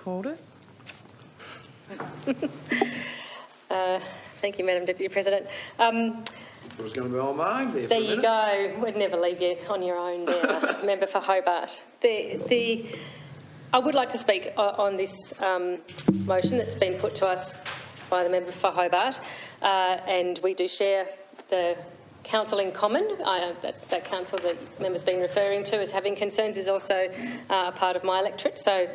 called it. Thank you, Madam Deputy President. It was going to be all mine there. There you go. We'd never leave you on your own there, Member for Hobart. I would like to speak on this motion that's been put to us by the Member for Hobart, and we do share the council in common. That council that the member's been referring to as having concerns is also a part of my electorate, so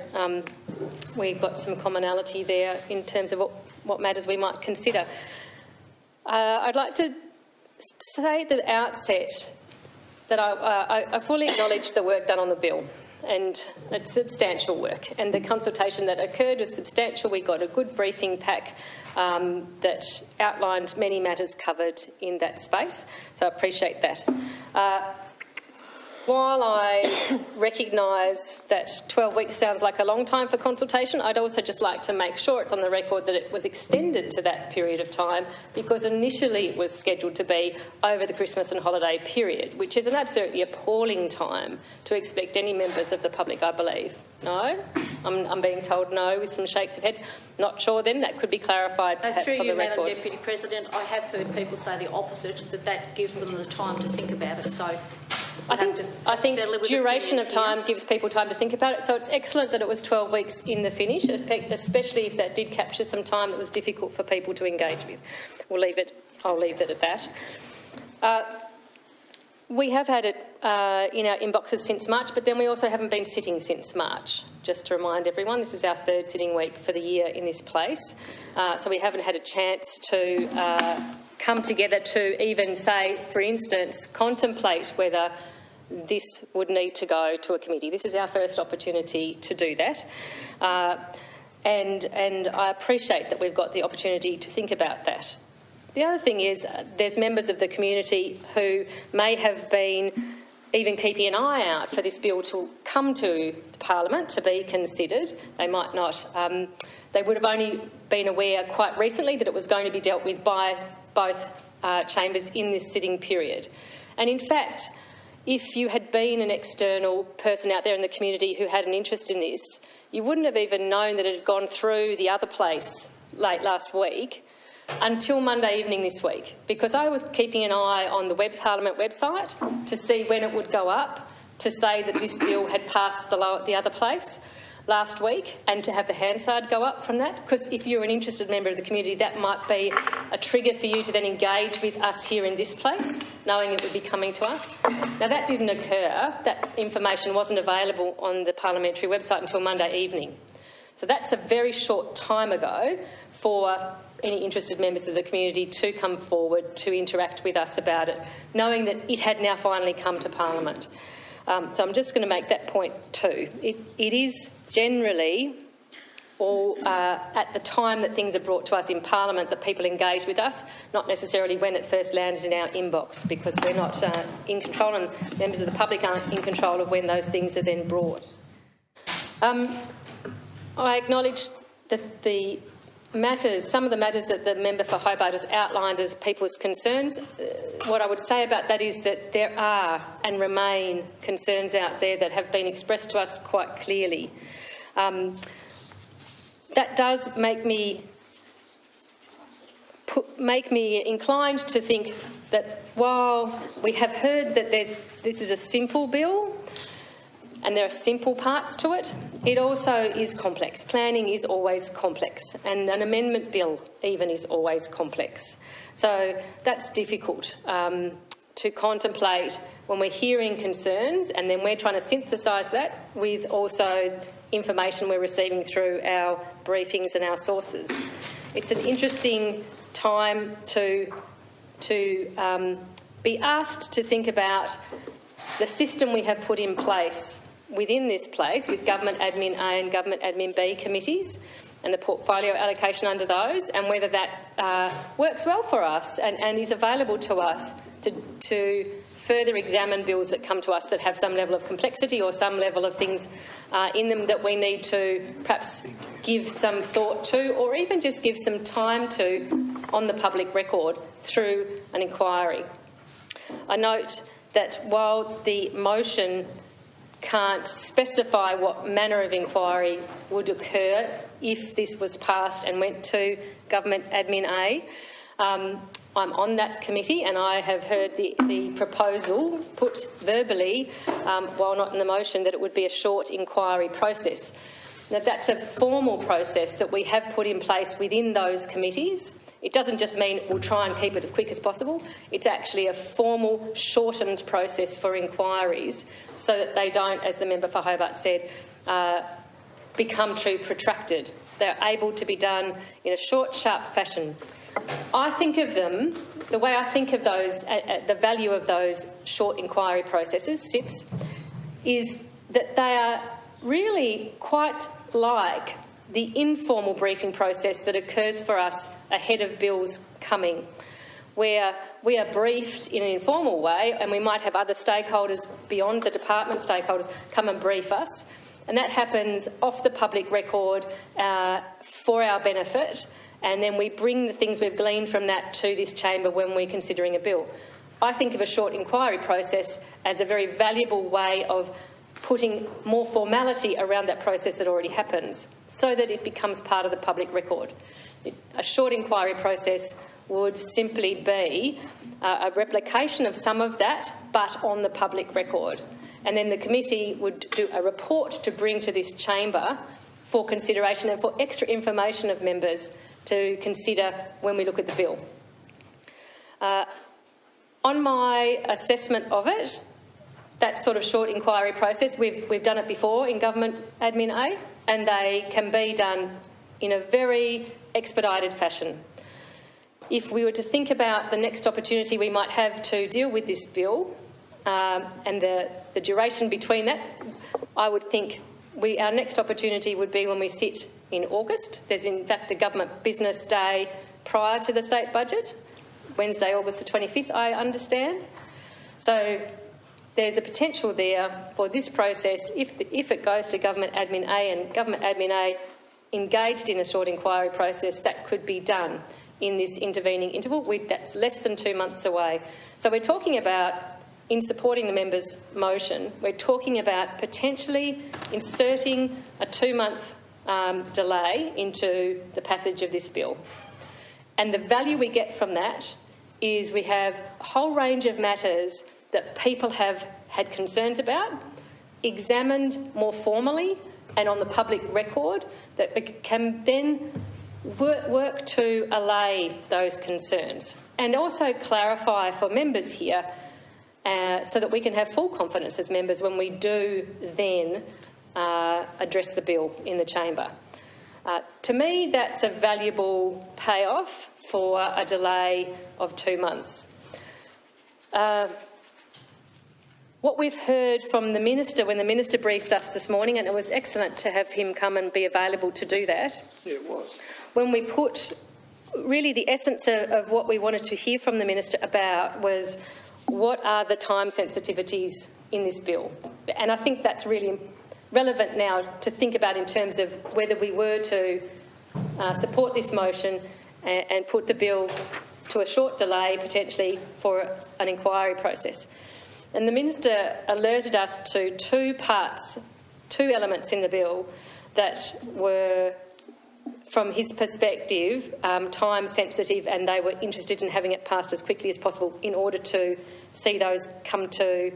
we've got some commonality there in terms of what matters we might consider. I'd like to say at the outset that I fully acknowledge the work done on the bill, and it's substantial work, and the consultation that occurred was substantial. We got a good briefing pack that outlined many matters covered in that space, so I appreciate that. While I recognise that 12 weeks sounds like a long time for consultation, I'd also just like to make sure it's on the record that it was extended to that period of time because initially it was scheduled to be over the Christmas and holiday period, which is an absolutely appalling time to expect any members of the public, I believe. No? I'm being told no with some shakes of heads. Not sure then, that could be clarified perhaps through on the you, record. Madam Deputy President, I have heard people say the opposite, that gives them the time to think about it, so... I think duration of time gives people time to think about it, so it's excellent that it was 12 weeks in the finish, especially if that did capture some time that was difficult for people to engage with. I'll leave it at that. We have had it in our inboxes since March, but then we also haven't been sitting since March. Just to remind everyone, this is our third sitting week for the year in this place, so we haven't had a chance to come together to even say, for instance, contemplate whether this would need to go to a committee. This is our first opportunity to do that. And I appreciate that we've got the opportunity to think about that. The other thing is there's members of the community who may have been even keeping an eye out for this bill to come to Parliament to be considered. They might not. They would have only been aware quite recently that it was going to be dealt with by both chambers in this sitting period. And in fact, if you had been an external person out there in the community who had an interest in this, you wouldn't have even known that it had gone through the other place late last week until Monday evening this week, because I was keeping an eye on the Parliament website to see when it would go up to say that this bill had passed the other place last week, and to have the Hansard go up from that, because if you're an interested member of the community, that might be a trigger for you to then engage with us here in this place, knowing it would be coming to us. Now, that didn't occur. That information wasn't available on the parliamentary website until Monday evening. So that's a very short time ago for any interested members of the community to come forward to interact with us about it, knowing that it had now finally come to Parliament. So I'm just going to make that point too. It is generally all at the time that things are brought to us in Parliament that people engage with us, not necessarily when it first landed in our inbox, because we're not in control and members of the public aren't in control of when those things are then brought. I acknowledge that some of the matters that the member for Hobart has outlined as people's concerns, what I would say about that is that there are and remain concerns out there that have been expressed to us quite clearly. That does make me inclined to think that while we have heard that this is a simple bill and there are simple parts to it, it also is complex. Planning is always complex, and an amendment bill even is always complex. So that's difficult to contemplate when we're hearing concerns, and then we're trying to synthesise that with also information we're receiving through our briefings and our sources. It's an interesting time to be asked to think about the system we have put in place within this place with Government Admin A and Government Admin B committees and the portfolio allocation under those, and whether that works well for us and is available to us to further examine bills that come to us that have some level of complexity or some level of things in them that we need to perhaps give some thought to, or even just give some time to on the public record through an inquiry. I note that while the motion can't specify what manner of inquiry would occur if this was passed and went to Government Admin A. I'm on that committee and I have heard the proposal put verbally, while not in the motion, that it would be a short inquiry process. Now, that's a formal process that we have put in place within those committees. It doesn't just mean we'll try and keep it as quick as possible. It's actually a formal, shortened process for inquiries so that they don't, as the member for Hobart said, become too protracted. They're able to be done in a short, sharp fashion. I think of them, the way I think of those, the value of those short inquiry processes, SIPs, is that they are really quite like the informal briefing process that occurs for us ahead of bills coming, where we are briefed in an informal way and we might have other stakeholders beyond the department stakeholders come and brief us, and that happens off the public record for our benefit, and then we bring the things we've gleaned from that to this chamber when we're considering a bill. I think of a short inquiry process as a very valuable way of putting more formality around that process that already happens so that it becomes part of the public record. A short inquiry process would simply be a replication of some of that, but on the public record. And then the committee would do a report to bring to this chamber for consideration and for extra information of members to consider when we look at the bill. On my assessment of it, that sort of short inquiry process, we've done it before in Government Admin A, and they can be done in a very expedited fashion. If we were to think about the next opportunity we might have to deal with this bill and the duration between that, I would think our next opportunity would be when we sit in August. There's in fact a government business day prior to the state budget, Wednesday, August the 25th, I understand. So there's a potential there for this process, if it goes to Government Admin A and Government Admin A engaged in a short inquiry process, that could be done in this intervening interval. That's less than 2 months away. So we're talking about, in supporting the member's motion, we're talking about potentially inserting a 2-month delay into the passage of this bill. And the value we get from that is we have a whole range of matters that people have had concerns about, examined more formally and on the public record, that can then work to allay those concerns and also clarify for members here so that we can have full confidence as members when we do then address the bill in the chamber. To me, that's a valuable payoff for a delay of 2 months. What we've heard from the Minister when the Minister briefed us this morning, and it was excellent to have him come and be available to do that. Yeah, it was. When we put really the essence of what we wanted to hear from the Minister about was what are the time sensitivities in this bill. And I think that's really relevant now to think about in terms of whether we were to support this motion and put the bill to a short delay potentially for an inquiry process. And the Minister alerted us to two elements in the bill that were, from his perspective, time sensitive, and they were interested in having it passed as quickly as possible in order to see those come to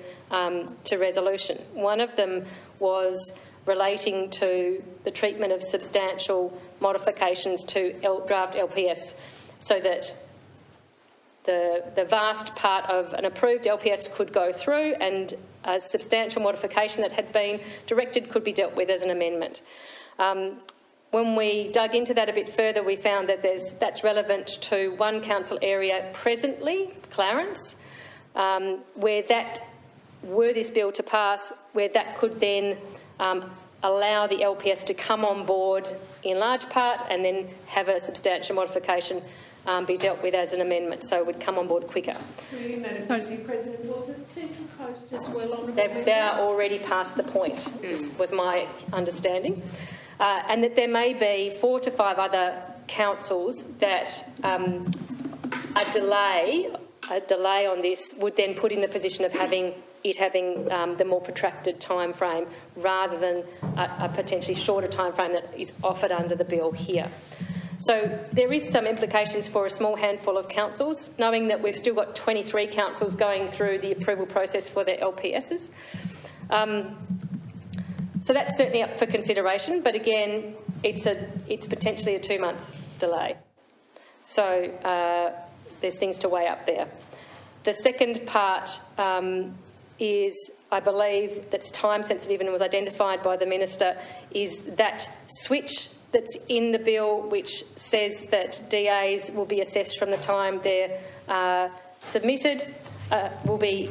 resolution. One of them was relating to the treatment of substantial modifications to draft LPS, so that the vast part of an approved LPS could go through and a substantial modification that had been directed could be dealt with as an amendment. When we dug into that a bit further, we found that that's relevant to one council area presently, Clarence, where that, were this bill to pass, where that could then allow the LPS to come on board in large part and then have a substantial modification be dealt with as an amendment, so it would come on board quicker. Madam President, was it Central Coast as well? They are already past the point, was my understanding. And that there may be 4 to 5 other councils that a delay on this would then put in the position of having it having the more protracted time frame rather than a potentially shorter time frame that is offered under the bill here. So there is some implications for a small handful of councils, knowing that we've still got 23 councils going through the approval process for their LPSs. So that's certainly up for consideration, but again, it's potentially a 2-month delay. So there's things to weigh up there. The second part is, I believe, that's time sensitive and was identified by the Minister, is that switch that's in the bill which says that DAs will be assessed from the time they're submitted, will be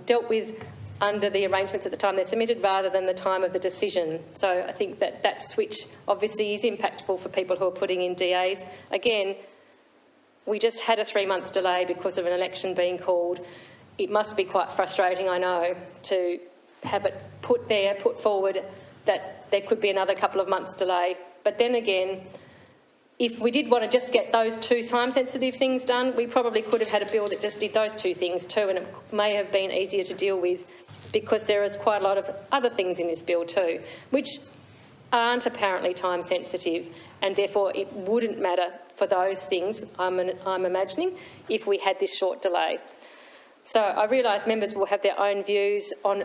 dealt with under the arrangements at the time they're submitted rather than the time of the decision. So I think that that switch obviously is impactful for people who are putting in DAs. Again, we just had a 3-month delay because of an election being called. It must be quite frustrating, I know, to have it put forward that there could be another couple of months delay. But then again, if we did want to just get those 2 time-sensitive things done, we probably could have had a bill that just did those 2 things too, and it may have been easier to deal with because there is quite a lot of other things in this bill too, which aren't apparently time-sensitive, and therefore it wouldn't matter for those things, I'm imagining, if we had this short delay. So I realise members will have their own views on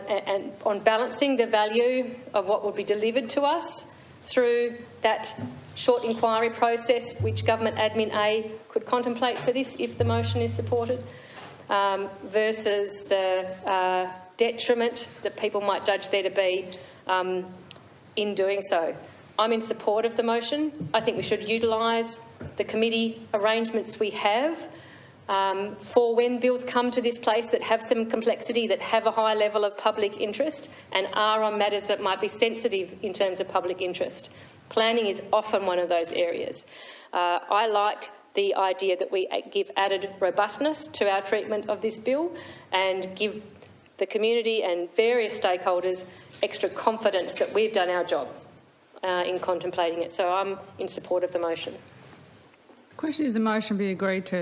balancing the value of what would be delivered to us through that short inquiry process which Government Admin A could contemplate for this if the motion is supported, versus the detriment that people might judge there to be in doing so. I'm in support of the motion. I think we should utilise the committee arrangements we have for when bills come to this place that have some complexity, that have a high level of public interest and are on matters that might be sensitive in terms of public interest. Planning is often one of those areas. I like the idea that we give added robustness to our treatment of this bill and give the community and various stakeholders extra confidence that we've done our job in contemplating it. So I'm in support of the motion. The question is the motion be agreed to.